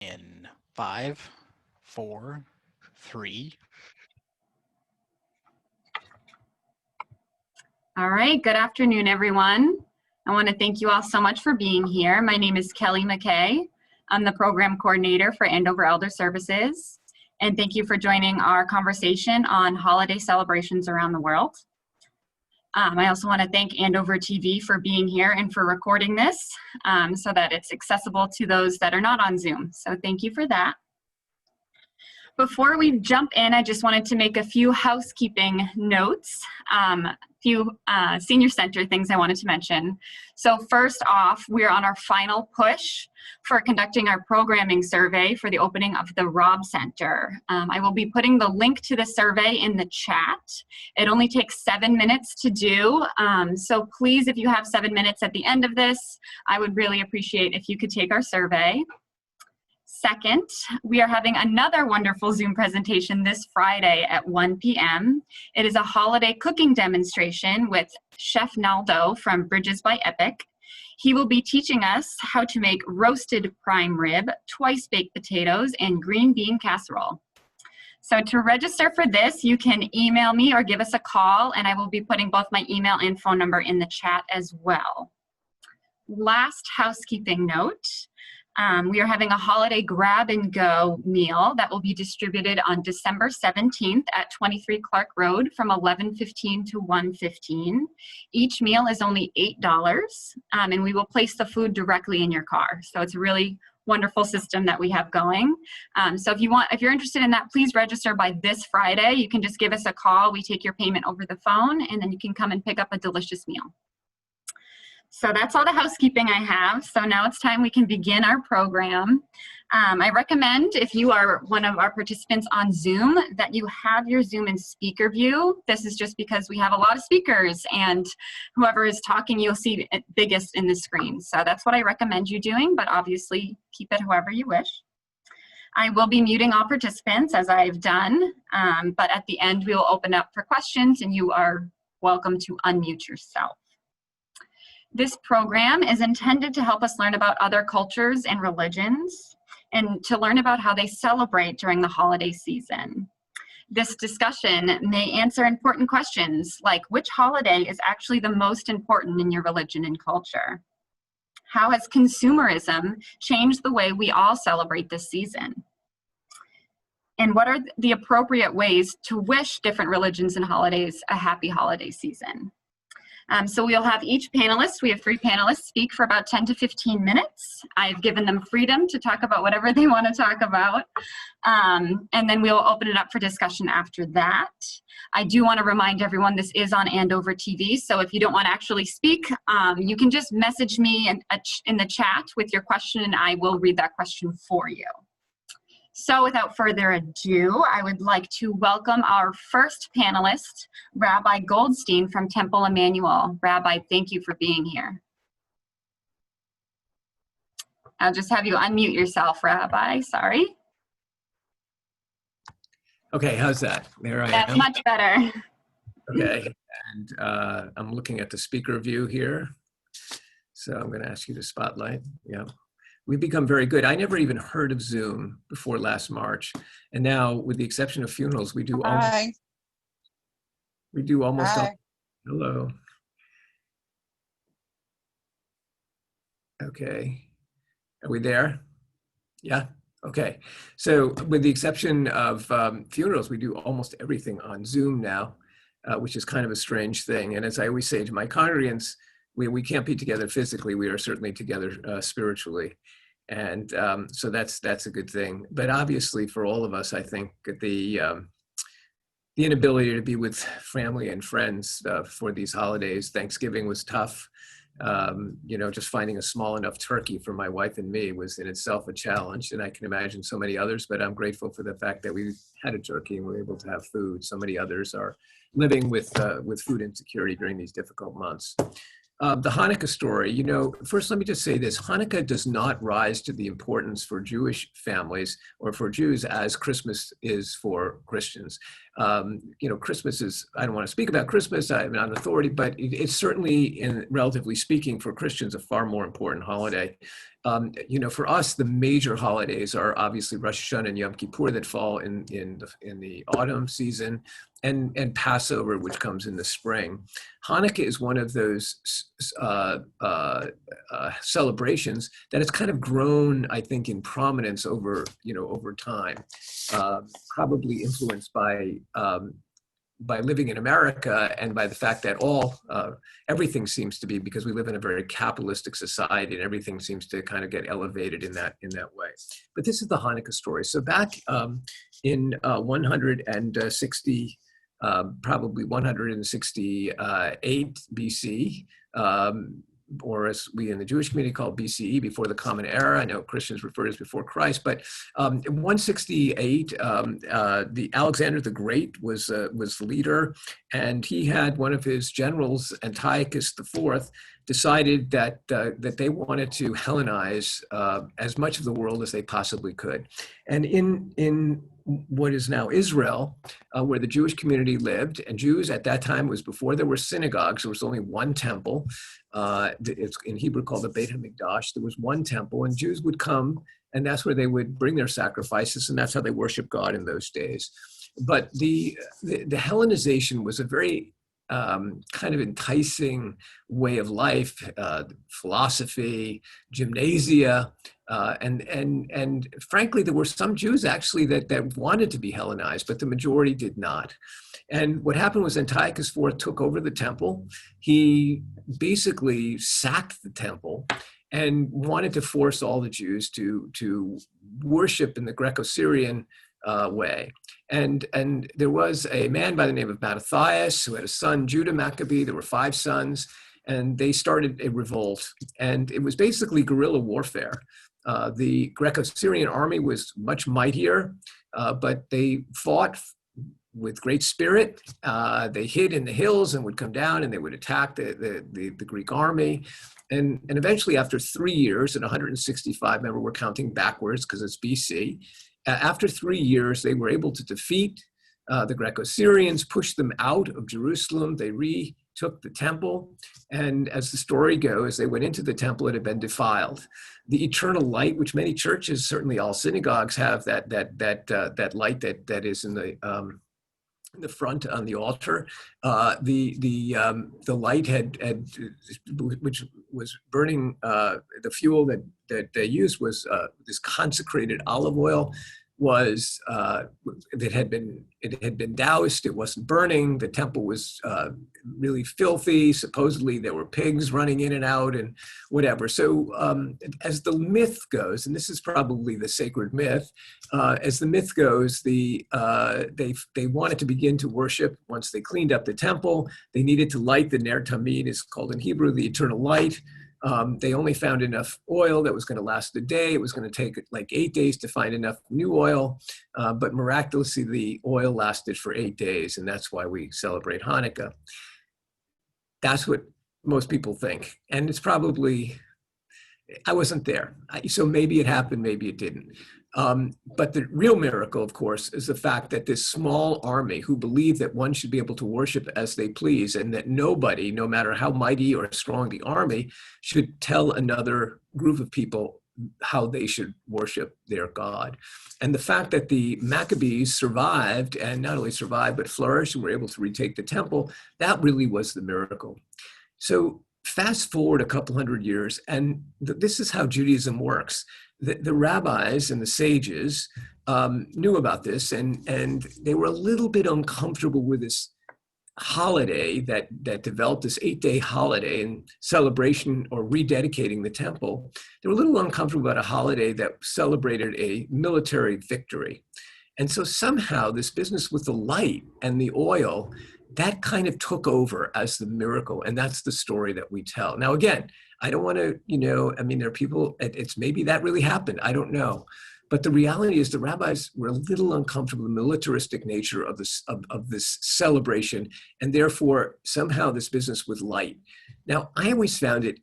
In 5, 4, 3. All right, good afternoon, everyone. I want to thank you all so much for being here. My name is Kelly McKay. I'm the program coordinator for Andover Elder Services. And thank you for joining our conversation on holiday celebrations around the world. I also want to thank Andover TV for being here and for recording this so that it's accessible to those that are not on Zoom. So thank you for that. Before we jump in, I just wanted to make a few housekeeping notes, a few senior center things I wanted to mention. So first off, we're on our final push for conducting our programming survey for the opening of the Robb Center. I will be putting the link to the survey in the chat. It only takes 7 minutes to do, so please, if you have 7 minutes at the end of this, I would really appreciate if you could take our survey. Second, we are having another wonderful Zoom presentation this Friday at 1 p.m. It is a holiday cooking demonstration with Chef Naldo from Bridges by Epic. He will be teaching us how to make roasted prime rib, twice-baked potatoes, and green bean casserole. So to register for this, you can email me or give us a call, and I will be putting both my email and phone number in the chat as well. Last housekeeping note. We are having a holiday grab-and-go meal that will be distributed on December 17th at 23 Clark Road from 11:15 to 1:15. Each meal is only $8, and we will place the food directly in your car. So it's a really wonderful system that we have going. So if you're interested in that, please register by this Friday. You can just give us a call. We take your payment over the phone, and then you can come and pick up a delicious meal. So that's all the housekeeping I have. So now it's time we can begin our program. I recommend, if you are one of our participants on Zoom, that you have your Zoom in speaker view. This is just because we have a lot of speakers, and whoever is talking, you'll see it biggest in the screen. So that's what I recommend you doing, but obviously keep it however you wish. I will be muting all participants, as I've done, but at the end we will open up for questions, and you are welcome to unmute yourself. This program is intended to help us learn about other cultures and religions and to learn about how they celebrate during the holiday season. This discussion may answer important questions like which holiday is actually the most important in your religion and culture? How has consumerism changed the way we all celebrate this season? And what are the appropriate ways to wish different religions and holidays a happy holiday season? So we'll have each panelist, we have 3 panelists, speak for about 10 to 15 minutes. I've given them freedom to talk about whatever they want to talk about. And then we'll open it up for discussion after that. I do want to remind everyone this is on Andover TV, so if you don't want to actually speak, you can just message me in the chat with your question, and I will read that question for you. So without further ado, I would like to welcome our first panelist, Rabbi Goldstein from Temple Emmanuel. Rabbi, thank you for being here. I'll just have you unmute yourself, Rabbi, sorry. Okay, how's that? There I am. That's much better. Okay, and I'm looking at the speaker view here. So I'm going to ask you to spotlight. Yeah. We've become very good. I never even heard of Zoom before last March. And now, with the exception of funerals, we do almost all. Hello. Okay. Are we there? Yeah. Okay. So with the exception of funerals, we do almost everything on Zoom now, which is kind of a strange thing. And as I always say to my congregants, we can't be together physically. We are certainly together spiritually. And so that's a good thing. But obviously for all of us, I think the inability to be with family and friends for these holidays, Thanksgiving was tough. Just finding a small enough turkey for my wife and me was in itself a challenge, and I can imagine so many others, but I'm grateful for the fact that we had a turkey and were able to have food. So many others are living with food insecurity during these difficult months. The Hanukkah story, first let me just say this. Hanukkah does not rise to the importance for Jewish families or for Jews as Christmas is for Christians. Christmas is, I don't want to speak about Christmas, I'm not an authority, but it's certainly, relatively speaking, for Christians, a far more important holiday. For us, the major holidays are obviously Rosh Hashanah and Yom Kippur that fall in the autumn season, and Passover, which comes in the spring. Hanukkah is one of those celebrations that has kind of grown, I think, in prominence over time, probably influenced by living in America and by the fact that everything seems to be, because we live in a very capitalistic society, and everything seems to kind of get elevated in that way. But this is the Hanukkah story. So back in 160, probably 168 BC, or as we in the Jewish community call BCE, before the Common Era. I know Christians refer to as before Christ, but in 168, the Alexander the Great was leader, and he had one of his generals, Antiochus IV, decided that they wanted to Hellenize as much of the world as they possibly could. And in what is now Israel, where the Jewish community lived, and Jews at that time was before there were synagogues. There was only one temple. It's in Hebrew called the Beit HaMikdash. There was one temple, and Jews would come, and that's where they would bring their sacrifices, and that's how they worshiped God in those days. But the Hellenization was a very kind of enticing way of life, philosophy, gymnasia, and frankly, there were some Jews actually that wanted to be Hellenized, but the majority did not. And what happened was Antiochus IV took over the temple. He basically sacked the temple and wanted to force all the Jews to worship in the Greco-Syrian way. And there was a man by the name of Mattathias who had a son, Judah Maccabee. There were 5 sons, and they started a revolt. And it was basically guerrilla warfare. The Greco-Syrian army was much mightier, but they fought with great spirit. They hid in the hills and would come down, and they would attack the Greek army. And eventually, after 3 years, and 165, remember, we're counting backwards because it's BC. After 3 years, they were able to defeat the Greco-Syrians, push them out of Jerusalem. They retook the temple. And as the story goes, they went into the temple. It had been defiled. The eternal light, which many churches, certainly all synagogues, have that light that is in the front on the altar. The light which was burning, the fuel that they used was this consecrated olive oil. It had been doused. It wasn't burning. The temple was really filthy. Supposedly there were pigs running in and out and whatever. So as the myth goes, and this is probably the sacred myth, as the myth goes, they wanted to begin to worship once they cleaned up the temple. They needed to light the Ner Tamid, is called in Hebrew the eternal light. They only found enough oil that was going to last a day. It was going to take like 8 days to find enough new oil, but miraculously the oil lasted for 8 days, and that's why we celebrate Hanukkah. That's what most people think, and it's probably, I wasn't there, so maybe it happened, maybe it didn't. But the real miracle, of course, is the fact that this small army who believed that one should be able to worship as they please, and that nobody, no matter how mighty or strong the army, should tell another group of people how they should worship their God. And the fact that the Maccabees survived, and not only survived, but flourished and were able to retake the temple, that really was the miracle. So fast forward a couple hundred years, and this is how Judaism works. The rabbis and the sages knew about this, and they were a little bit uncomfortable with this holiday that developed, this 8-day holiday and celebration or rededicating the temple. They were a little uncomfortable about a holiday that celebrated a military victory. And so somehow this business with the light and the oil, that kind of took over as the miracle. And that's the story that we tell. Now, again, I don't want to, there are people, it's maybe that really happened. I don't know. But the reality is the rabbis were a little uncomfortable with the militaristic nature of this celebration, and therefore somehow this business with light. Now, I always found it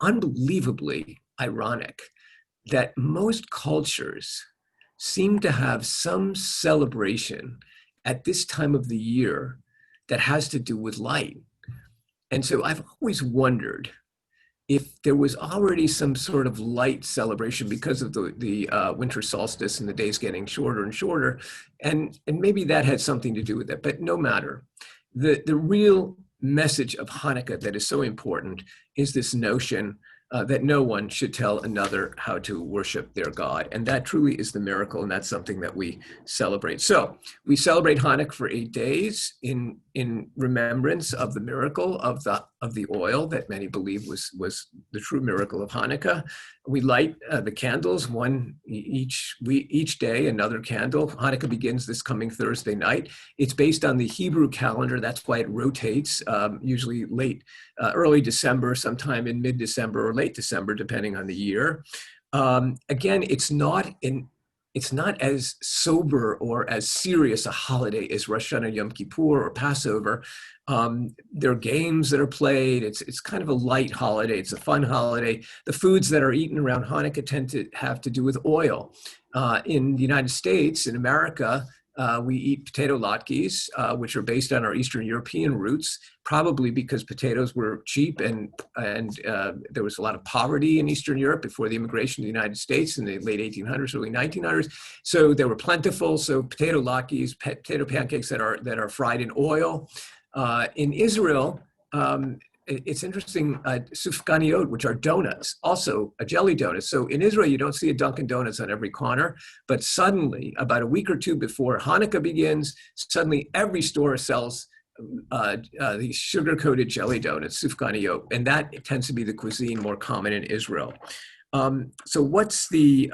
unbelievably ironic that most cultures seem to have some celebration at this time of the year that has to do with light. And so I've always wondered if there was already some sort of light celebration because of the winter solstice and the days getting shorter and shorter, and maybe that had something to do with it, but no matter. The real message of Hanukkah that is so important is this notion that no one should tell another how to worship their God. And that truly is the miracle, and that's something that we celebrate. So we celebrate Hanukkah for 8 days in remembrance of the miracle of the oil that many believe was the true miracle of Hanukkah. We light the candles, one each day, another candle. Hanukkah begins this coming Thursday night. It's based on the Hebrew calendar. That's why it rotates, usually early December, sometime in mid-December or late December, depending on the year. Again, it's not as sober or as serious a holiday as Rosh Hashanah, Yom Kippur, or Passover. There are games that are played. It's kind of a light holiday. It's a fun holiday. The foods that are eaten around Hanukkah tend to have to do with oil. In the United States, in America, we eat potato latkes, which are based on our Eastern European roots, probably because potatoes were cheap and there was a lot of poverty in Eastern Europe before the immigration to the United States in the late 1800s, early 1900s. So they were plentiful. So potato latkes, potato pancakes that are fried in oil. In Israel, it's interesting, sufganiyot, which are donuts, also a jelly donut. So in Israel, you don't see a Dunkin' Donuts on every corner, but suddenly, about a week or two before Hanukkah begins, suddenly every store sells these sugar-coated jelly donuts, sufganiyot, and that tends to be the cuisine more common in Israel. So what's the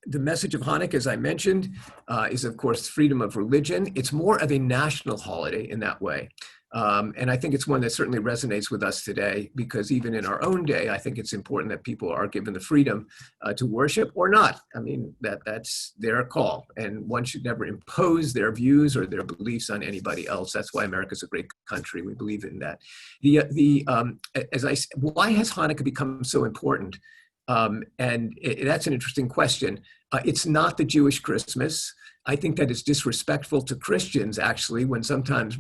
message of Hanukkah, as I mentioned, is, of course, freedom of religion. It's more of a national holiday in that way. And I think it's one that certainly resonates with us today, because even in our own day, I think it's important that people are given the freedom to worship or not. I mean, that's their call, and one should never impose their views or their beliefs on anybody else. That's why America's a great country. We believe in that. Why has Hanukkah become so important? That's an interesting question. It's not the Jewish Christmas. I think that it's disrespectful to Christians, actually, when sometimes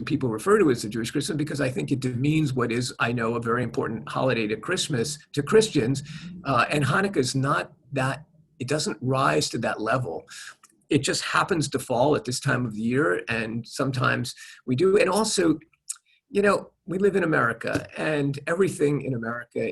people refer to it as the Jewish Christmas, because I think it demeans what is, I know, a very important holiday to Christmas, to Christians. And Hanukkah is not that, it doesn't rise to that level. It just happens to fall at this time of the year, and sometimes we do. And also, we live in America, and everything in America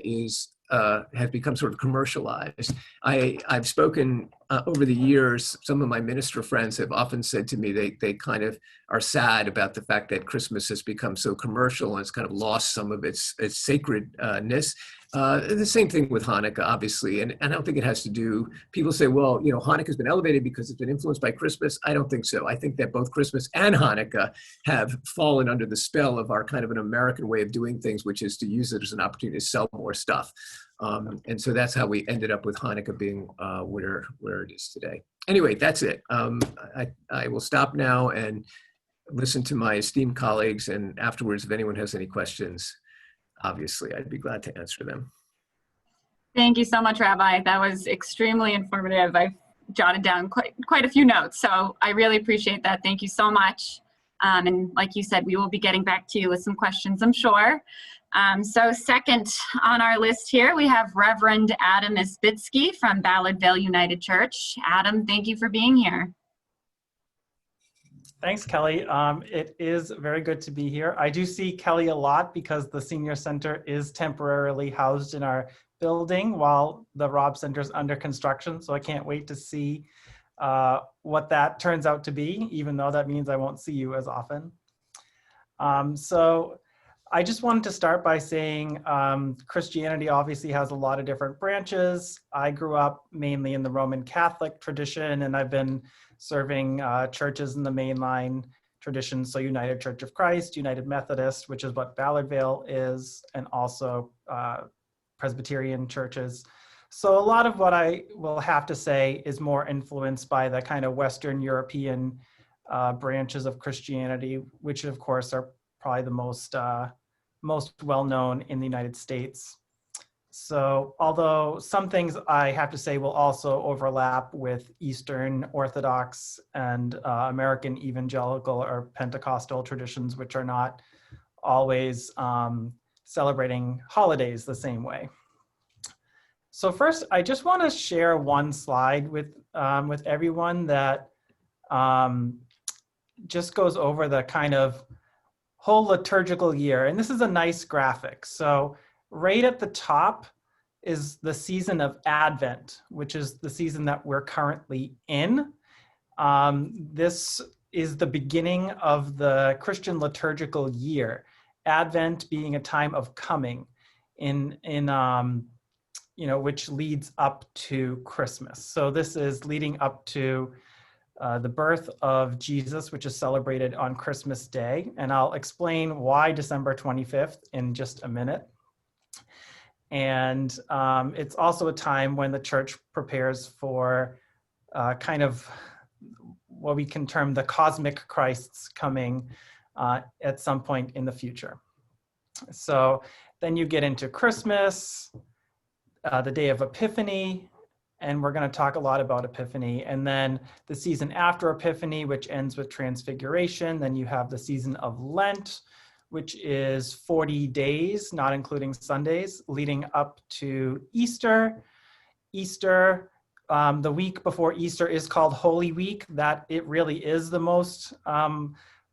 has become sort of commercialized. I've spoken over the years. Some of my minister friends have often said to me they kind of are sad about the fact that Christmas has become so commercial and it's kind of lost some of its sacredness. The same thing with Hanukkah, obviously, and I don't think it has to do. People say, well, Hanukkah's been elevated because it's been influenced by Christmas. I don't think so. I think that both Christmas and Hanukkah have fallen under the spell of our kind of an American way of doing things, which is to use it as an opportunity to sell more stuff. And so that's how we ended up with Hanukkah being where it is today. Anyway, that's it. I will stop now and listen to my esteemed colleagues, and afterwards, if anyone has any questions, obviously, I'd be glad to answer them. Thank you so much, Rabbi. That was extremely informative. I've jotted down quite a few notes, so I really appreciate that. Thank you so much. And like you said, we will be getting back to you with some questions, I'm sure. So second on our list here, we have Reverend Adam Espidsky from Balladville United Church. Adam, thank you for being here. Thanks, Kelly. It is very good to be here. I do see Kelly a lot because the Senior Center is temporarily housed in our building while the Robb Center is under construction. So I can't wait to see what that turns out to be, even though that means I won't see you as often. So I just wanted to start by saying Christianity obviously has a lot of different branches. I grew up mainly in the Roman Catholic tradition, and I've been serving churches in the mainline tradition. So United Church of Christ, United Methodist, which is what Balladville is, and also Presbyterian churches. So a lot of what I will have to say is more influenced by the kind of Western European branches of Christianity, which of course are probably the most well-known in the United States. So although some things I have to say will also overlap with Eastern Orthodox and American evangelical or Pentecostal traditions, which are not always celebrating holidays the same way. So first, I just want to share one slide with everyone that just goes over the kind of whole liturgical year. And this is a nice graphic. So right at the top is the season of Advent, which is the season that we're currently in. This is the beginning of the Christian liturgical year. Advent being a time of coming which leads up to Christmas. So this is leading up to the birth of Jesus, which is celebrated on Christmas Day. And I'll explain why December 25th in just a minute. And it's also a time when the church prepares for kind of what we can term the cosmic Christ's coming at some point in the future. So then you get into Christmas, the day of Epiphany, and we're going to talk a lot about Epiphany. And then the season after Epiphany, which ends with Transfiguration. Then you have the season of Lent, which is 40 days, not including Sundays, leading up to Easter. Easter, the week before Easter is called Holy Week. That it really is the most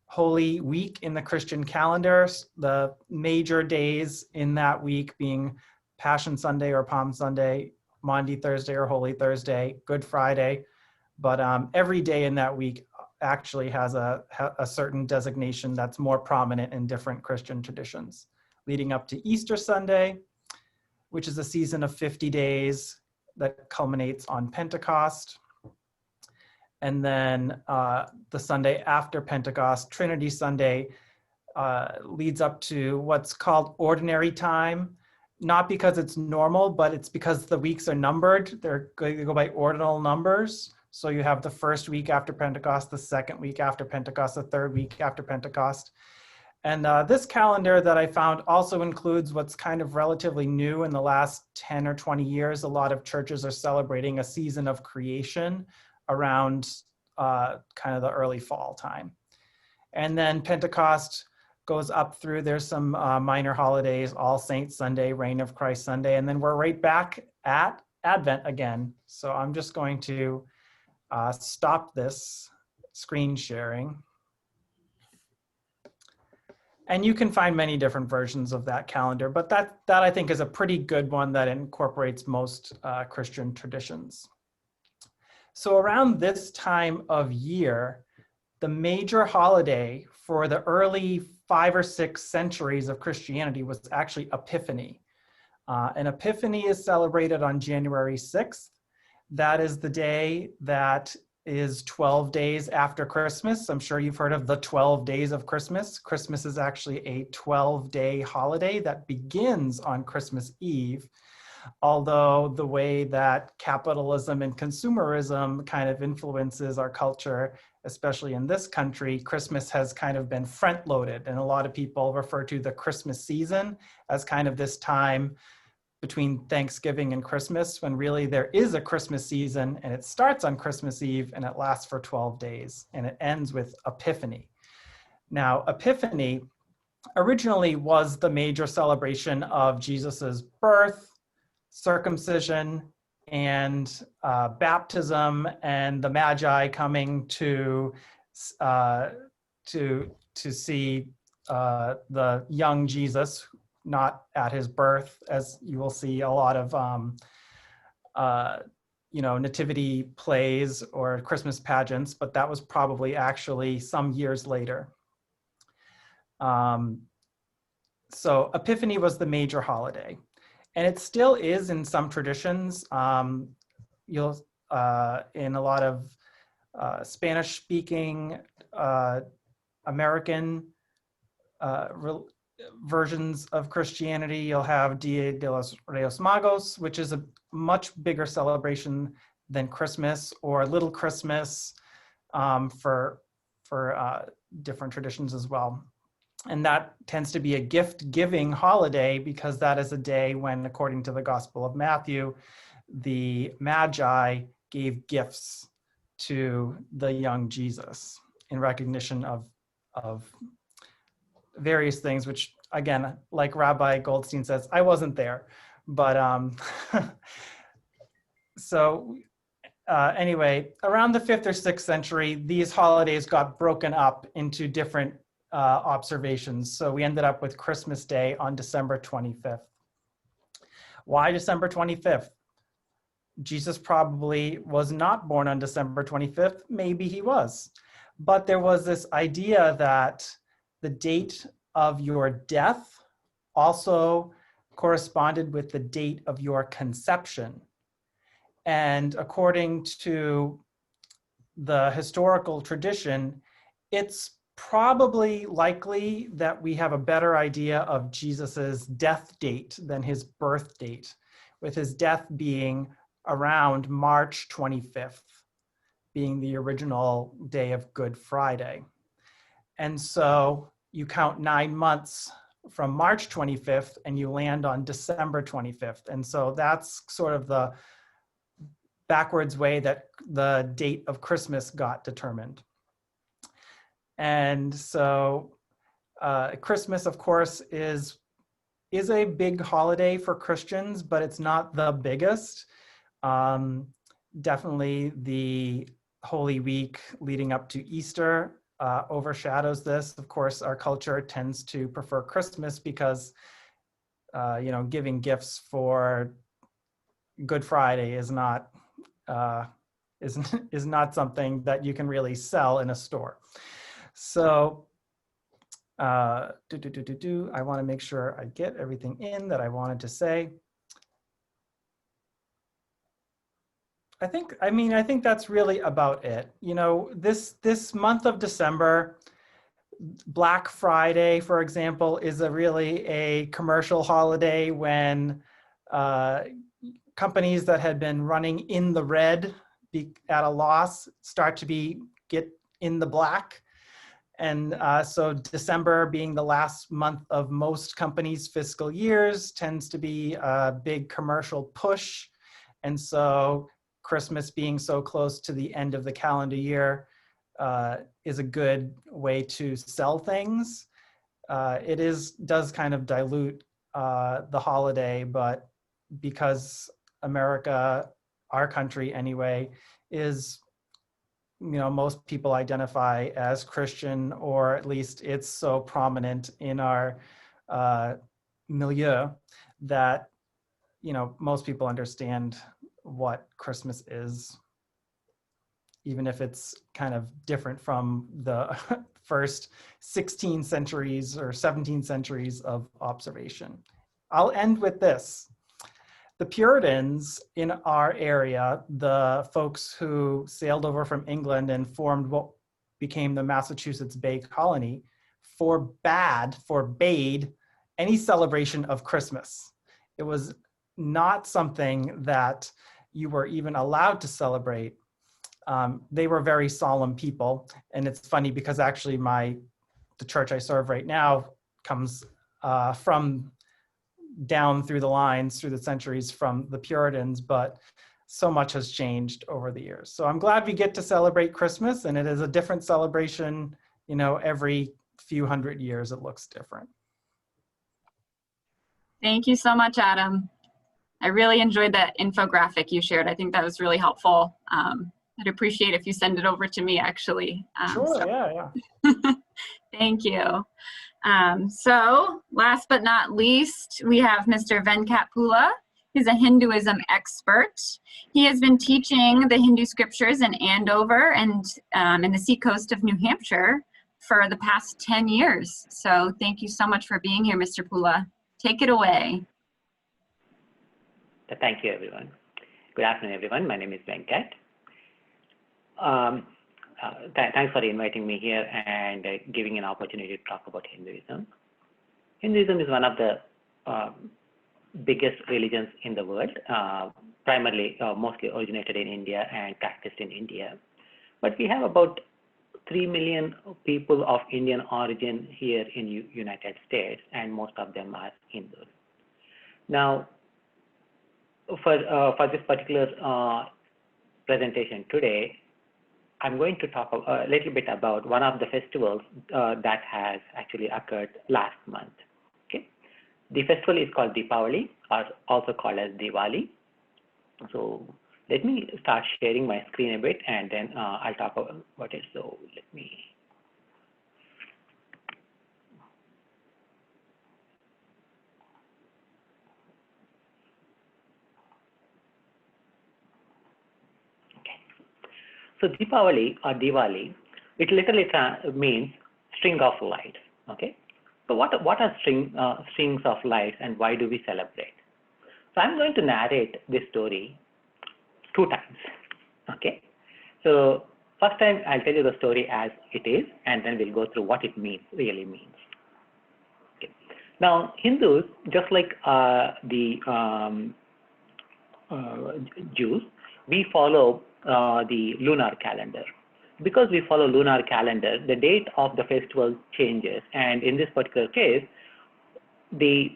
holy week in the Christian calendar. The major days in that week being Passion Sunday or Palm Sunday, Maundy Thursday or Holy Thursday, Good Friday. But every day in that week actually has a certain designation that's more prominent in different Christian traditions. Leading up to Easter Sunday, which is a season of 50 days that culminates on Pentecost. And then the Sunday after Pentecost, Trinity Sunday, leads up to what's called ordinary time. Not because it's normal, but it's because the weeks are numbered. They go by ordinal numbers. So you have the first week after Pentecost, the second week after Pentecost, the third week after Pentecost. And this calendar that I found also includes what's kind of relatively new in the last 10 or 20 years. A lot of churches are celebrating a season of creation around kind of the early fall time. And then Pentecost goes up through, there's some minor holidays, All Saints Sunday, Reign of Christ Sunday, and then we're right back at Advent again. So I'm just going to stop this screen sharing. And you can find many different versions of that calendar, but that I think is a pretty good one that incorporates most Christian traditions. So around this time of year, the major holiday for the early 5 or 6 centuries of Christianity was actually Epiphany. And Epiphany is celebrated on January 6th. That is the day that is 12 days after Christmas. I'm sure you've heard of the 12 days of Christmas. Christmas is actually a 12-day holiday that begins on Christmas Eve. Although the way that capitalism and consumerism kind of influences our culture, especially in this country, Christmas has kind of been front-loaded. And a lot of people refer to the Christmas season as kind of this time between Thanksgiving and Christmas, when really there is a Christmas season, and it starts on Christmas Eve and it lasts for 12 days, and it ends with Epiphany. Now, Epiphany originally was the major celebration of Jesus's birth, circumcision, and baptism, and the Magi coming to see the young Jesus, not at his birth, as you will see a lot of nativity plays or Christmas pageants, but that was probably actually some years later. So Epiphany was the major holiday. And it still is in some traditions. You'll in a lot of Spanish-speaking American versions of Christianity, you'll have Dia de los Reyes Magos, which is a much bigger celebration than Christmas, or Little Christmas for different traditions as well. And that tends to be a gift-giving holiday, because that is a day when, according to the Gospel of Matthew, the Magi gave gifts to the young Jesus in recognition of various things, which again, like Rabbi Goldstein says, I wasn't there. But so anyway, around the 5th or 6th century, these holidays got broken up into different observations. So we ended up with Christmas Day on December 25th. Why December 25th? Jesus probably was not born on December 25th. Maybe he was. But there was this idea that the date of your death also corresponded with the date of your conception. And according to the historical tradition, it's probably likely that we have a better idea of Jesus's death date than his birth date, with his death being around March 25th, being the original day of Good Friday. And so you count 9 months from March 25th and you land on December 25th. And so that's sort of the backwards way that the date of Christmas got determined. And so Christmas, of course, is a big holiday for Christians, but it's not the biggest. Definitely the Holy Week leading up to Easter overshadows this. Of course, our culture tends to prefer Christmas because, giving gifts for Good Friday is not something that you can really sell in a store. So I want to make sure I get everything in that I wanted to say. I think that's really about it. This month of December, Black Friday, for example, is really a commercial holiday when companies that had been running in the red at a loss start to get in the black. And so December, being the last month of most companies' fiscal years, tends to be a big commercial push. And so Christmas being so close to the end of the calendar year is a good way to sell things. It does kind of dilute the holiday, but because America, our country anyway, is, most people identify as Christian, or at least it's so prominent in our milieu that, most people understand what Christmas is, even if it's kind of different from the first 16 centuries or 17 centuries of observation. I'll end with this. The Puritans in our area, the folks who sailed over from England and formed what became the Massachusetts Bay Colony, forbade any celebration of Christmas. It was not something that you were even allowed to celebrate. They were very solemn people. And it's funny because actually the church I serve right now comes from down through the lines, through the centuries from the Puritans, but so much has changed over the years. So I'm glad we get to celebrate Christmas, and it is a different celebration, every few hundred years it looks different. Thank you so much, Adam. I really enjoyed that infographic you shared. I think that was really helpful. I'd appreciate if you send it over to me, actually. Sure, yeah. Thank you. So last but not least, we have Mr. Venkat Pula. He's a Hinduism expert. He has been teaching the Hindu scriptures in Andover and in the seacoast of New Hampshire for the past 10 years. So thank you so much for being here, Mr. Pula. Take it away. Thank you, everyone. Good afternoon, everyone. My name is Venkat. Thanks for inviting me here and giving an opportunity to talk about Hinduism. Hinduism is one of the biggest religions in the world, primarily, mostly originated in India and practiced in India. But we have about 3 million people of Indian origin here in United States, and most of them are Hindus. Now, for this particular presentation today, I'm going to talk a little bit about one of the festivals that has actually occurred last month. The festival is called Deepavali, or also called as Diwali. So let me start sharing my screen a bit, and then I'll talk about it. So let me. Okay. So Deepavali or Diwali, it literally means string of lights. Okay. So what are strings of lights, and why do we celebrate? So I'm going to narrate this story 2 times. Okay. So first time I'll tell you the story as it is, and then we'll go through what it really means. Okay. Now Hindus, just like the Jews, we follow the lunar calendar. Because we follow lunar calendar, the date of the festival changes, and in this particular case, this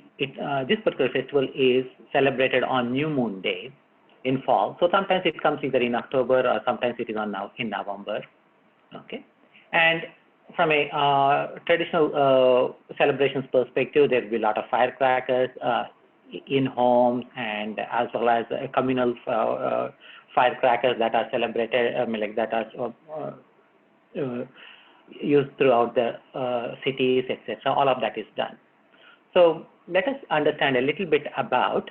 particular festival is celebrated on New Moon Day in fall. So sometimes it comes either in October, or sometimes it is in November. Okay, and from a traditional celebrations perspective, there will be a lot of firecrackers in homes, and as well as communal firecrackers that are celebrated, that are used throughout the cities, etc. All of that is done. So let us understand a little bit about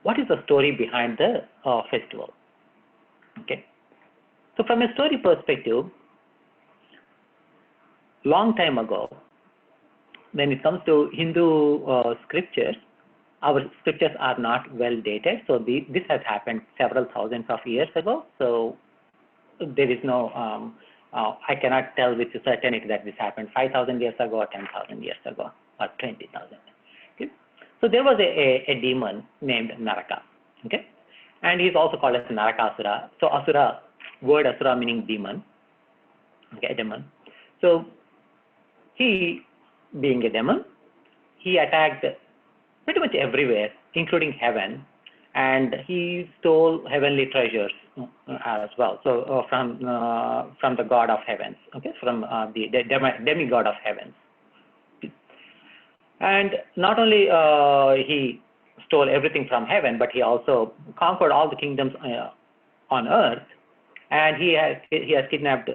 what is the story behind the festival. Okay. So from a story perspective, long time ago, when it comes to Hindu scriptures, our scriptures are not well dated. So this has happened several thousands of years ago. So there is no, I cannot tell with certainty that this happened 5,000 years ago, or 10,000 years ago, or 20,000. Okay? So there was a demon named Naraka. Okay, and he's also called as Narakasura. So Asura, word Asura meaning demon. Okay, a demon. So he, being a demon, he attacked pretty much everywhere, including heaven, and he stole heavenly treasures as well. So from the god of heavens, okay, from the demigod of heavens. And not only he stole everything from heaven, but he also conquered all the kingdoms on earth, and he has kidnapped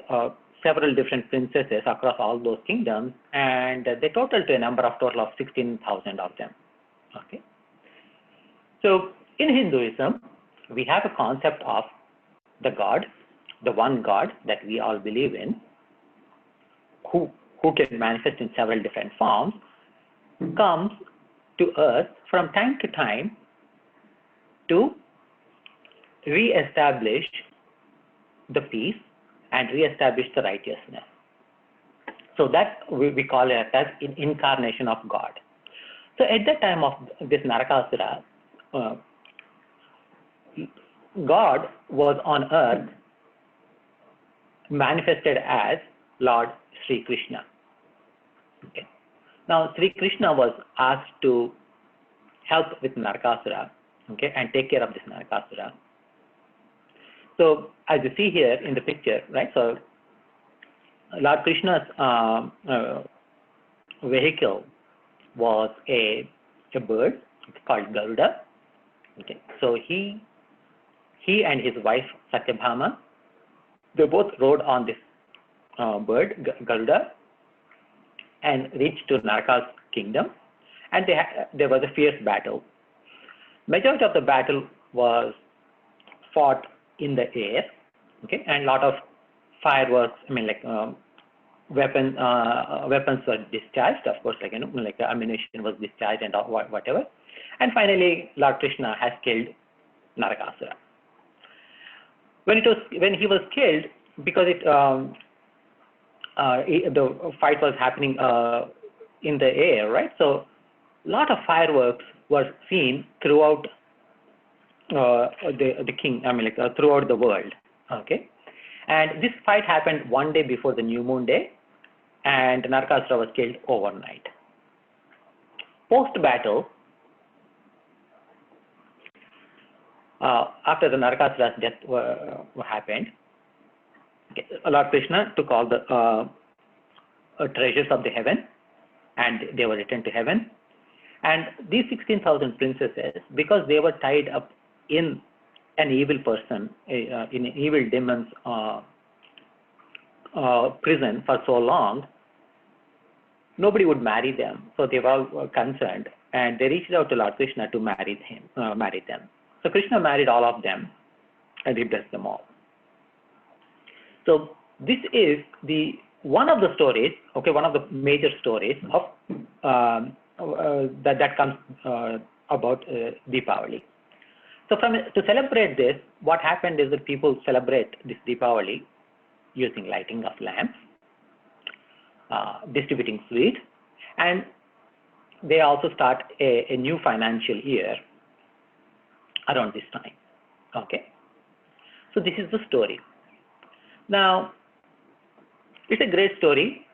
several different princesses across all those kingdoms, and they total to a total of 16,000 of them. Okay. So in Hinduism, we have a concept of the God, the one God that we all believe in, who can manifest in several different forms, comes to earth from time to time to re-establish the peace and re-establish the righteousness. So that we call it as an incarnation of God. So at the time of this Narakasura, God was on earth manifested as Lord Sri Krishna. Okay. Now Sri Krishna was asked to help with Narakasura, okay, and take care of this Narakasura. So as you see here in the picture, right? So Lord Krishna's vehicle was a bird called Garuda. Okay, so he and his wife Satyabhama, they both rode on this bird Garuda and reached to Naraka's kingdom, and there was a fierce battle. Majority of the battle was fought in the air, okay, and a lot of fireworks. Weapons were discharged, of course, the ammunition was discharged and whatever. And finally, Lord Krishna has killed Narakasura. When he was killed, because the fight was happening in the air, right? So, a lot of fireworks were seen throughout throughout the world. Okay, and this fight happened one day before the new moon day, and Narakasura was killed overnight. Post-battle, after the Narakasura's death happened, okay, Lord Krishna took all the treasures of the heaven, and they were returned to heaven. And these 16,000 princesses, because they were tied up in an evil person, in an evil demon's prison for so long, nobody would marry them. So they were all concerned, and they reached out to Lord Krishna to marry them. So Krishna married all of them, and he blessed them all. So this is one of the stories, okay, one of the major stories of that comes about Deepavali. So to celebrate this, what happened is that people celebrate this Deepavali using lighting of lamps, distributing sweets, and they also start a new financial year around this time. Okay, so this is the story. Now, it's a great story.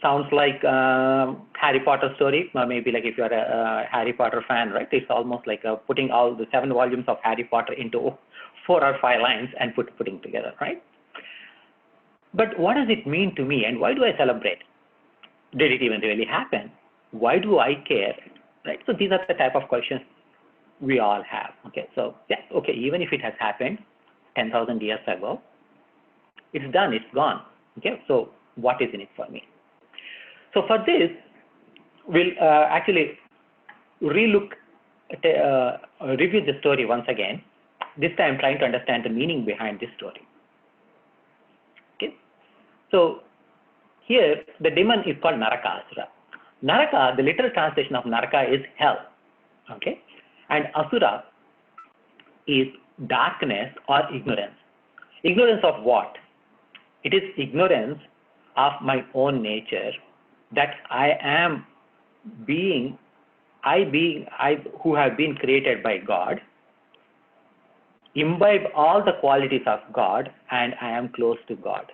Sounds like Harry Potter story, or maybe like if you're a Harry Potter fan, right? It's almost like putting all the 7 volumes of Harry Potter into 4 or 5 lines and putting together, right? But what does it mean to me, and why do I celebrate? Did it even really happen? Why do I care? Right? So these are the type of questions we all have. Okay, so yeah, okay, even if it has happened 10,000 years ago, it's done, it's gone. Okay, so what is in it for me? So for this, we'll actually review the story once again. This time trying to understand the meaning behind this story. Okay, so here the demon is called Narakasura. Naraka, the literal translation of Naraka is hell. Okay, and Asura is darkness or ignorance. Ignorance of what? It is ignorance of my own nature, that I who have been created by God, imbibe all the qualities of God, and I am close to God.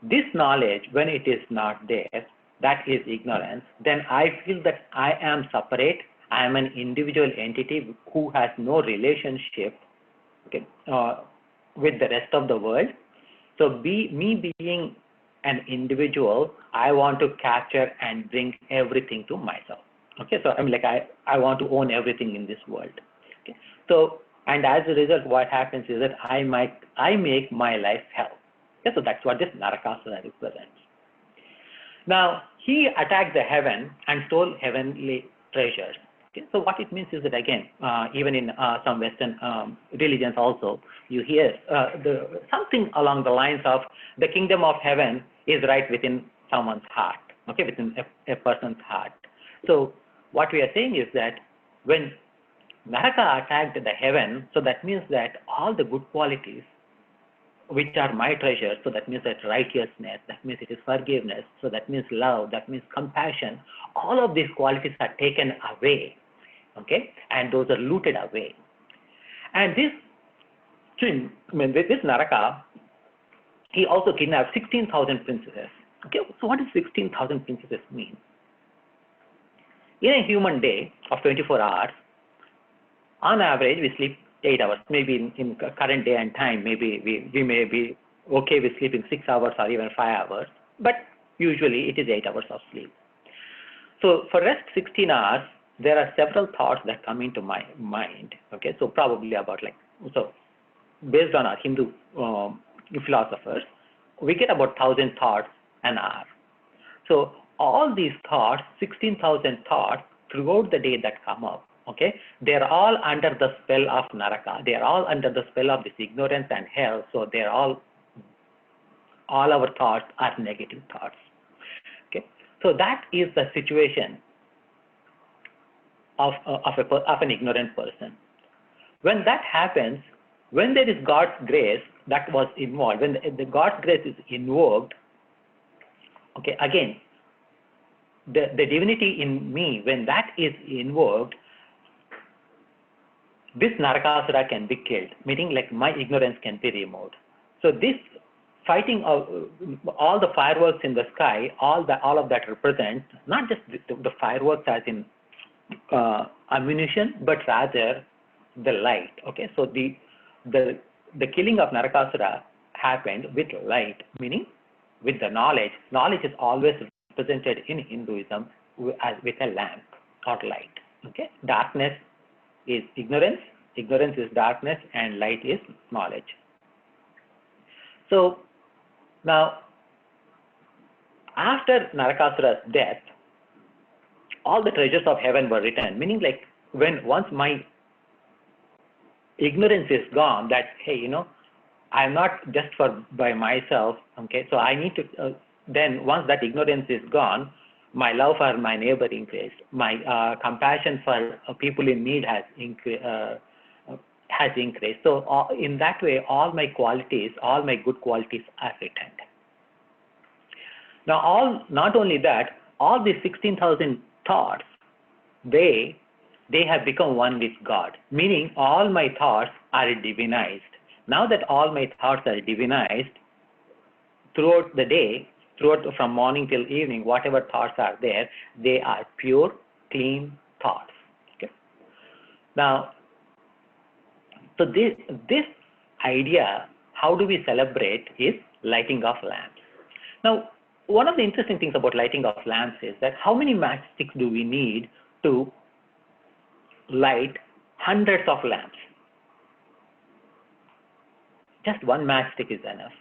This knowledge, when it is not there, that is ignorance, then I feel that I am separate, I am an individual entity who has no relationship, okay, with the rest of the world. So me being an individual, I want to capture and bring everything to myself. Okay, so I'm like, I want to own everything in this world. Okay, so, and as a result, what happens is that I make my life hell. Okay, so that's what this Narakasura represents. Now, he attacked the heaven and stole heavenly treasures. Okay, so what it means is that, again, even in some Western religions also, you hear something along the lines of the kingdom of heaven is right within someone's heart, okay, within a person's heart. So what we are saying is that when Naraka attacked the heaven, so that means that all the good qualities which are my treasures, so that means that righteousness, that means it is forgiveness, so that means love, that means compassion, all of these qualities are taken away, okay, and those are looted away. And this this Naraka, he also kidnapped 16,000 princesses. Okay, so what does 16,000 princesses mean? In a human day of 24 hours, on average, we sleep 8 hours. Maybe in current day and time, maybe we may be okay with sleeping 6 hours or even 5 hours, but usually it is 8 hours of sleep. So for rest 16 hours, there are several thoughts that come into my mind. Okay, so probably about based on our Hindu philosophers, we get about 1,000 thoughts an hour. So all these thoughts, 16,000 thoughts throughout the day that come up, okay, they're all under the spell of Naraka. They're all under the spell of this ignorance and hell. So they're all our thoughts are negative thoughts. Okay, so that is the situation of an ignorant person. When that happens, when there is God's grace that was involved, when the God's grace is invoked, okay, again, the divinity in me, when that is invoked, this Narakasura can be killed, meaning like my ignorance can be removed. So this fighting of all the fireworks in the sky, all of that represents not just the fireworks as in ammunition, but rather the light. Okay, so the killing of Narakasura happened with light, meaning with the knowledge. Knowledge is always represented in Hinduism with a lamp. or light. Okay, darkness is ignorance, ignorance is darkness, and light is knowledge. So now, after Narakasura's death, all the treasures of heaven were returned, meaning like once my ignorance is gone, that, hey, you know, I'm not just by myself, okay, so I need to, then once that ignorance is gone, my love for my neighbor increased, my compassion for people in need has increased. So in that way, all my qualities, all my good qualities are returned. Now, not only that, all these 16,000 thoughts, they have become one with God, meaning all my thoughts are divinized. Now that all my thoughts are divinized, throughout the day, from morning till evening, whatever thoughts are there, they are pure, clean thoughts. Okay. Now, so this idea, how do we celebrate, is lighting of lamps. Now, one of the interesting things about lighting of lamps is that how many matchsticks do we need to light hundreds of lamps? Just one matchstick is enough,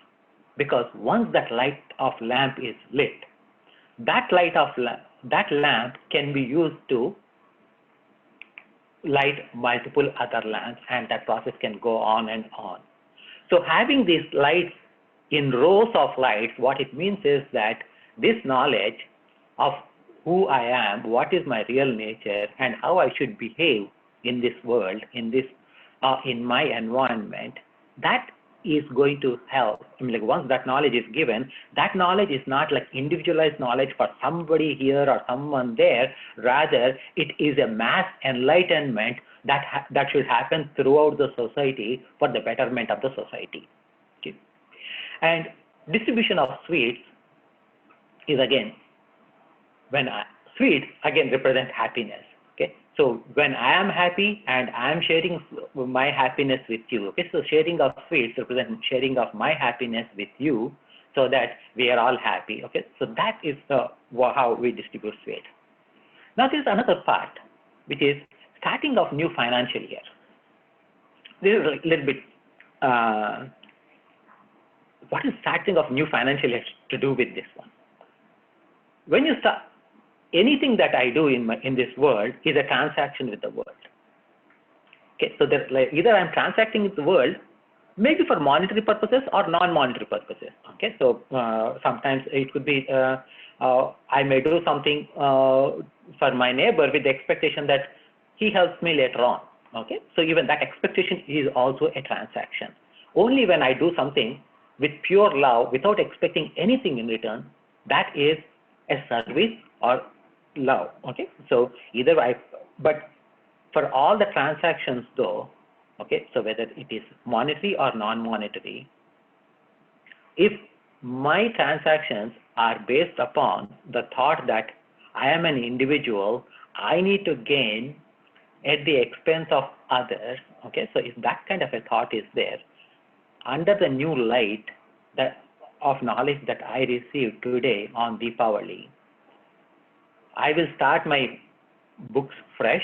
because once that light of lamp is lit, that lamp can be used to light multiple other lamps, and that process can go on and on. So having these lights in rows of lights, what it means is that this knowledge of who I am, what is my real nature, and how I should behave in this world, in my environment, that is going to help. I mean, like, once that knowledge is given, that knowledge is not like individualized knowledge for somebody here or someone there. Rather, it is a mass enlightenment that should happen throughout the society for the betterment of the society. Okay. And distribution of sweets is again, sweets again represent happiness. Okay, so when I am happy and I am sharing my happiness with you, okay, so sharing of sweets represents sharing of my happiness with you, so that we are all happy. Okay, so that is how we distribute sweets. Now there is another part, which is starting of new financial year. This is a little bit, what is starting of new financial year to do with this one? When you start, anything that I do in this world is a transaction with the world. Okay, so either I'm transacting with the world, maybe for monetary purposes or non-monetary purposes. Okay, so sometimes it could be I may do something for my neighbor with the expectation that he helps me later on. Okay, so even that expectation is also a transaction. Only when I do something with pure love, without expecting anything in return, that is a service or love. Okay, so but for all the transactions though, okay, so whether it is monetary or non-monetary, if my transactions are based upon the thought that I am an individual, I need to gain at the expense of others, okay, so if that kind of a thought is there, under the new light of knowledge that I received today on Diwali, I will start my books fresh,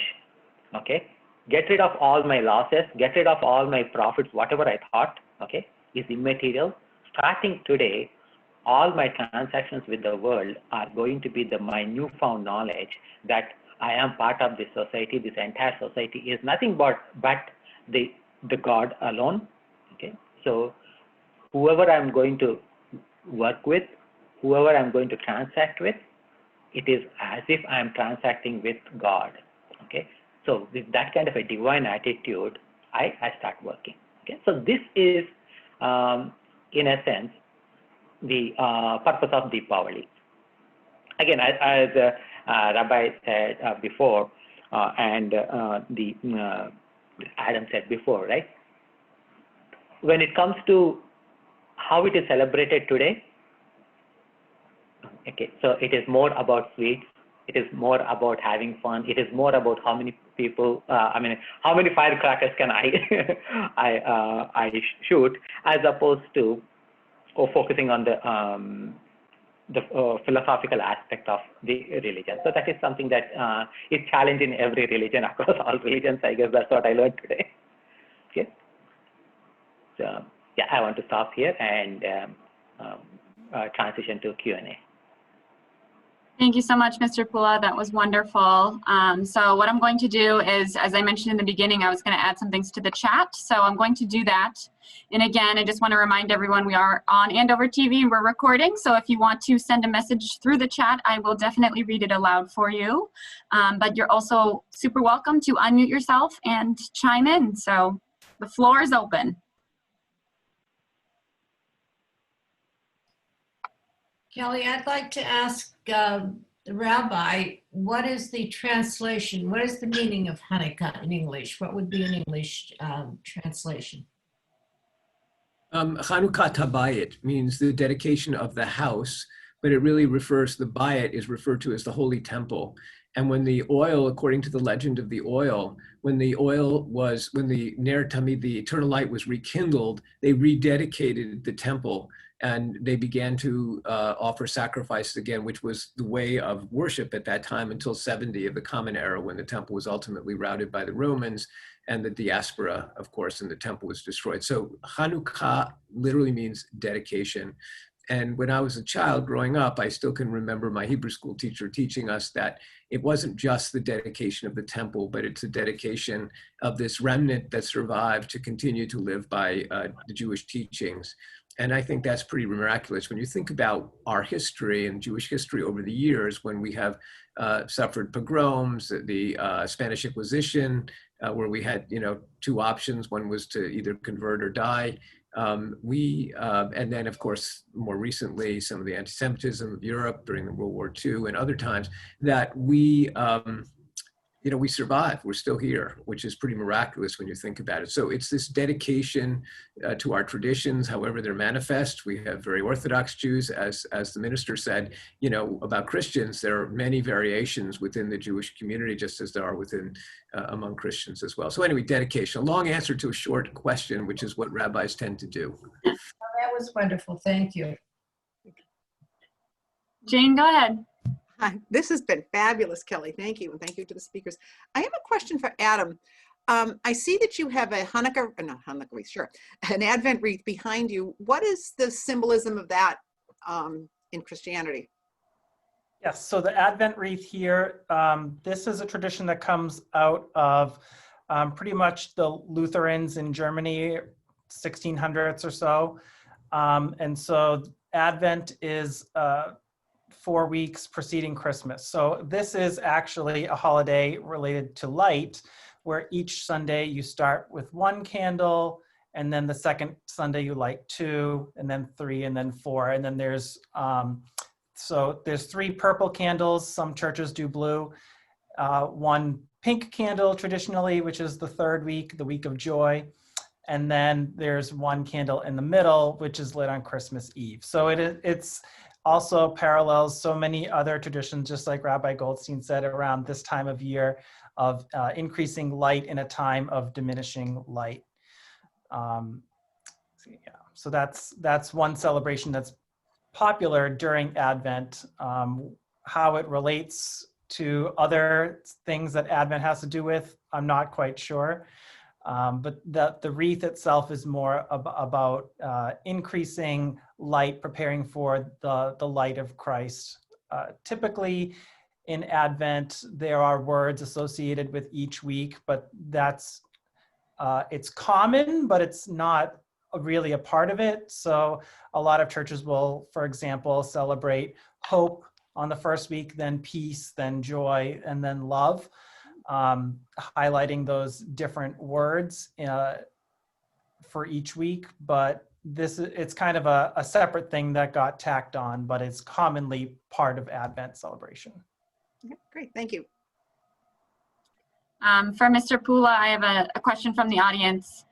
okay, get rid of all my losses, get rid of all my profits, whatever I thought, okay, is immaterial. Starting today, all my transactions with the world are going to be my newfound knowledge that I am part of this society. This entire society is nothing but the God alone, okay. So whoever I'm going to work with, whoever I'm going to transact with, it is as if I am transacting with God. Okay, so with that kind of a divine attitude, I start working. Okay, so this is, in a sense, the purpose of Diwali. Again, as Rabbi said before, and Adam said before, right? When it comes to how it is celebrated today, okay, so it is more about sweets, it is more about having fun, it is more about how many people, how many firecrackers can I shoot, as opposed to focusing on philosophical aspect of the religion. So that is something that is challenged in every religion across all religions. I guess that's what I learned today. Okay. So yeah, I want to stop here and transition to Q&A. Thank you so much, Mr. Pula. That was wonderful. So what I'm going to do is, as I mentioned in the beginning, I was going to add some things to the chat. So I'm going to do that. And again, I just want to remind everyone we are on Andover TV and we're recording. So if you want to send a message through the chat, I will definitely read it aloud for you. But you're also super welcome to unmute yourself and chime in. So the floor is open. Kelly, I'd like to ask the rabbi, what is the translation? What is the meaning of Hanukkah in English? What would be an English translation? Hanukkah Tabayit means the dedication of the house, but it really refers, the bayit is referred to as the holy temple. And when the oil, according to the legend of the oil, when the Ner Tamid, the eternal light was rekindled, they rededicated the temple and they began to offer sacrifices again, which was the way of worship at that time until 70 of the Common Era, when the temple was ultimately routed by the Romans and the diaspora, of course, and the temple was destroyed. So Hanukkah literally means dedication. And when I was a child growing up, I still can remember my Hebrew school teacher teaching us that it wasn't just the dedication of the temple, but it's a dedication of this remnant that survived to continue to live by the Jewish teachings. And I think that's pretty miraculous. When you think about our history and Jewish history over the years, when we have suffered pogroms, the Spanish Inquisition, where we had, two options. One was to either convert or die. And then, of course, more recently, some of the anti-Semitism of Europe during the World War II and other times, that we survived. We're still here, which is pretty miraculous when you think about it. So it's this dedication to our traditions, however they're manifest. We have very Orthodox Jews, as the minister said, about Christians. There are many variations within the Jewish community, just as there are within among Christians as well. So anyway, dedication. A long answer to a short question, which is what rabbis tend to do. Oh, that was wonderful. Thank you. Jane, go ahead. Hi, this has been fabulous, Kelly. Thank you. And thank you to the speakers. I have a question for Adam. I see that you have a an Advent wreath behind you. What is the symbolism of that in Christianity? Yes, so the Advent wreath here, this is a tradition that comes out of pretty much the Lutherans in Germany, 1600s or so. And so Advent is 4 weeks preceding Christmas. So this is actually a holiday related to light, where each Sunday you start with 1 candle, and then the second Sunday you light 2, and then 3, and then 4. And then there's 3 purple candles. Some churches do blue. 1 pink candle traditionally, which is the 3rd week, the week of joy. And then there's 1 candle in the middle, which is lit on Christmas Eve. So it's also parallels so many other traditions, just like Rabbi Goldstein said, around this time of year of increasing light in a time of diminishing light. So that's one celebration that's popular during Advent. How it relates to other things that Advent has to do with, I'm not quite sure. But the wreath itself is more about increasing light, preparing for the light of Christ. Typically in Advent, there are words associated with each week, but it's common, but it's not really a part of it. So a lot of churches will, for example, celebrate hope on the first week, then peace, then joy, and then love. Highlighting those different words for each week, but it's kind of a separate thing that got tacked on, but it's commonly part of Advent celebration. Okay, great, thank you. For Mr. Pula, I have a question from the audience.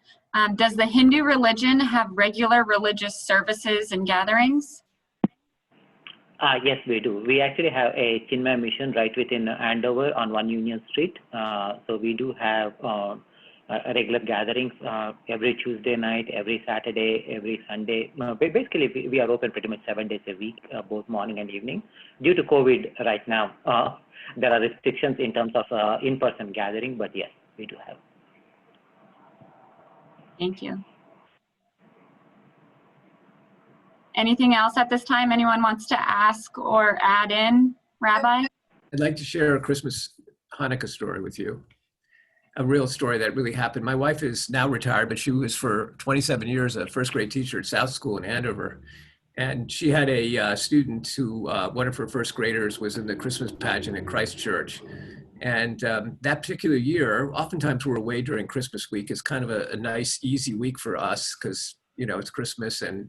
Does the Hindu religion have regular religious services and gatherings? Yes, we do. We actually have a Chinmaya mission right within Andover on 1 Union Street. So we do have regular gatherings every Tuesday night, every Saturday, every Sunday. Basically, we are open pretty much 7 days a week, both morning and evening. Due to COVID right now, there are restrictions in terms of in-person gathering, but yes, we do have. Thank you. Anything else at this time anyone wants to ask or add in, Rabbi? I'd like to share a Christmas Hanukkah story with you. A real story that really happened. My wife is now retired, but she was for 27 years a first grade teacher at South School in Andover. And she had a student who, one of her first graders was in the Christmas pageant at Christ Church. And that particular year, oftentimes we're away during Christmas week. It's kind of a nice, easy week for us because, you know, it's Christmas and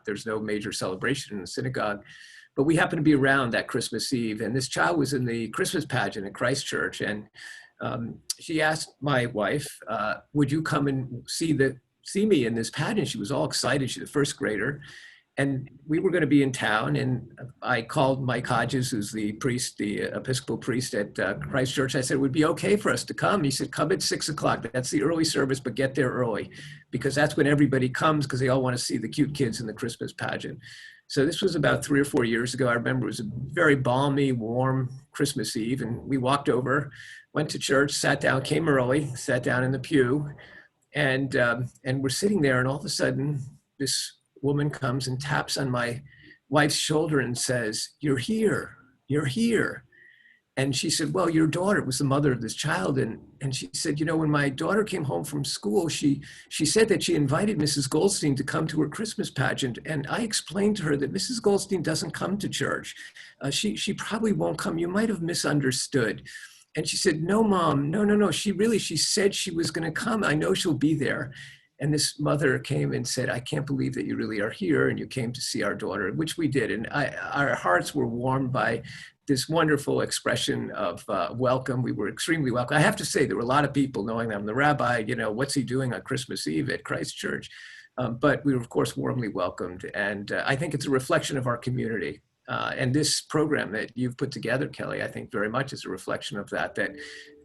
there's no major celebration in the synagogue. But we happened to be around that Christmas Eve, and this child was in the Christmas pageant at Christ Church. And she asked my wife, would you come and see me in this pageant? She was all excited. She's a first grader. And we were going to be in town, and I called Mike Hodges, who's the priest, the Episcopal priest at Christ Church. I said, it would be okay for us to come. He said, come at 6 o'clock. That's the early service, but get there early because that's when everybody comes because they all want to see the cute kids in the Christmas pageant. So this was about 3 or 4 years ago. I remember it was a very balmy, warm Christmas Eve, and we walked over, went to church, sat down, came early, sat down in the pew, and we're sitting there, and all of a sudden, this woman comes and taps on my wife's shoulder and says, you're here, you're here. And she said, well, your daughter was the mother of this child. And she said, you know, when my daughter came home from school, she said that she invited Mrs. Goldstein to come to her Christmas pageant. And I explained to her that Mrs. Goldstein doesn't come to church. She probably won't come. You might have misunderstood. And she said, no, Mom, no. She said she was going to come. I know she'll be there. And this mother came and said, I can't believe that you really are here and you came to see our daughter, which we did. And our hearts were warmed by this wonderful expression of welcome. We were extremely welcome. I have to say, there were a lot of people knowing I'm the rabbi, you know, what's he doing on Christmas Eve at Christ Church? But we were, of course, warmly welcomed. And I think it's a reflection of our community. And this program that you've put together, Kelly, I think very much is a reflection of that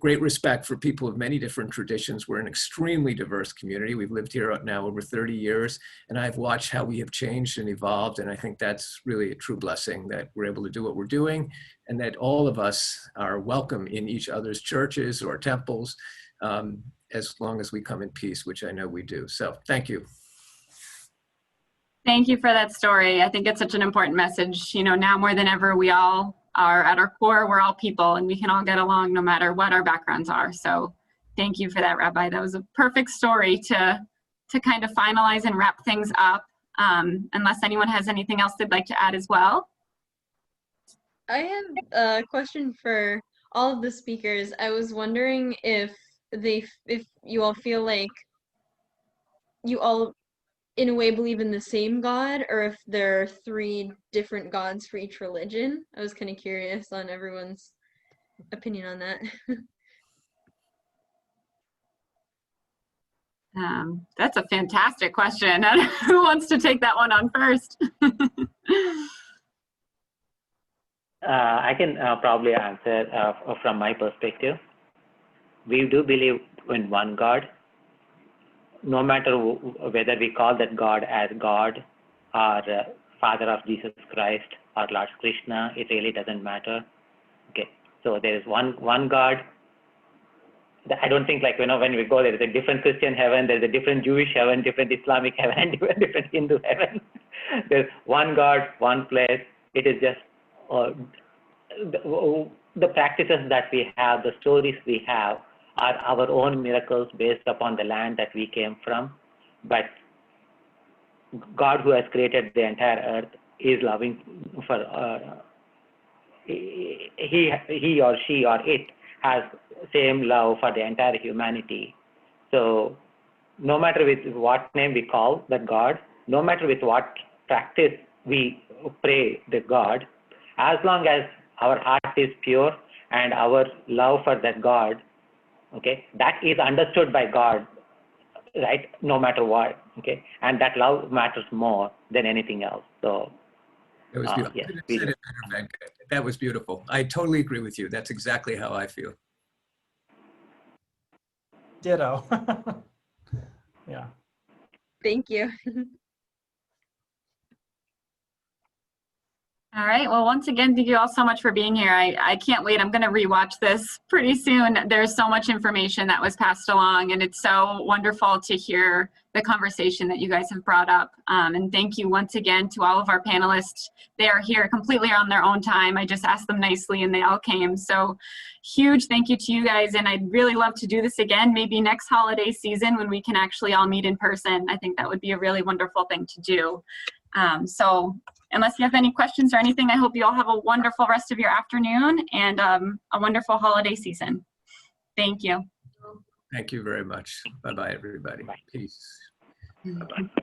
great respect for people of many different traditions. We're an extremely diverse community. We've lived here now over 30 years, and I've watched how we have changed and evolved. And I think that's really a true blessing that we're able to do what we're doing and that all of us are welcome in each other's churches or temples as long as we come in peace, which I know we do. So thank you. Thank you for that story. I think it's such an important message. You know, now more than ever, we all are at our core, we're all people and we can all get along no matter what our backgrounds are. So thank you for that, Rabbi. That was a perfect story to kind of finalize and wrap things up. Unless anyone has anything else they'd like to add as well. I have a question for all of the speakers. I was wondering if you all feel like you all in a way believe in the same God, or if there are 3 different gods for each religion. I was kind of curious on everyone's opinion on that. That's a fantastic question. Who wants to take that one on first? I can probably answer from my perspective. We do believe in one God. No matter whether we call that God as God or Father of Jesus Christ or Lord Krishna, it really doesn't matter. Okay, so there is one God. I don't think, like, you know, when we go, there is a different Christian heaven, there's a different Jewish heaven, different Islamic heaven, and different Hindu heaven. There's one God, one place. It is just the practices that we have, the stories we have, are our own miracles based upon the land that we came from. But God, who has created the entire earth, is loving for he or she or it has same love for the entire humanity. So no matter with what name we call that God, no matter with what practice we pray the God, as long as our heart is pure and our love for that God, okay, that is understood by God, right? No matter what, okay, and that love matters more than anything else. So that was beautiful. Yes, that was beautiful. I totally agree with you. That's exactly how I feel. Ditto. Yeah. Thank you. All right. Well, once again, thank you all so much for being here. I can't wait. I'm going to rewatch this pretty soon. There's so much information that was passed along, and it's so wonderful to hear the conversation that you guys have brought up. And thank you once again to all of our panelists. They are here completely on their own time. I just asked them nicely, and they all came. So huge thank you to you guys, and I'd really love to do this again, maybe next holiday season when we can actually all meet in person. I think that would be a really wonderful thing to do. So unless you have any questions or anything, I hope you all have a wonderful rest of your afternoon and a wonderful holiday season. Thank you. Thank you very much. Bye-bye, everybody. Peace. Bye-bye.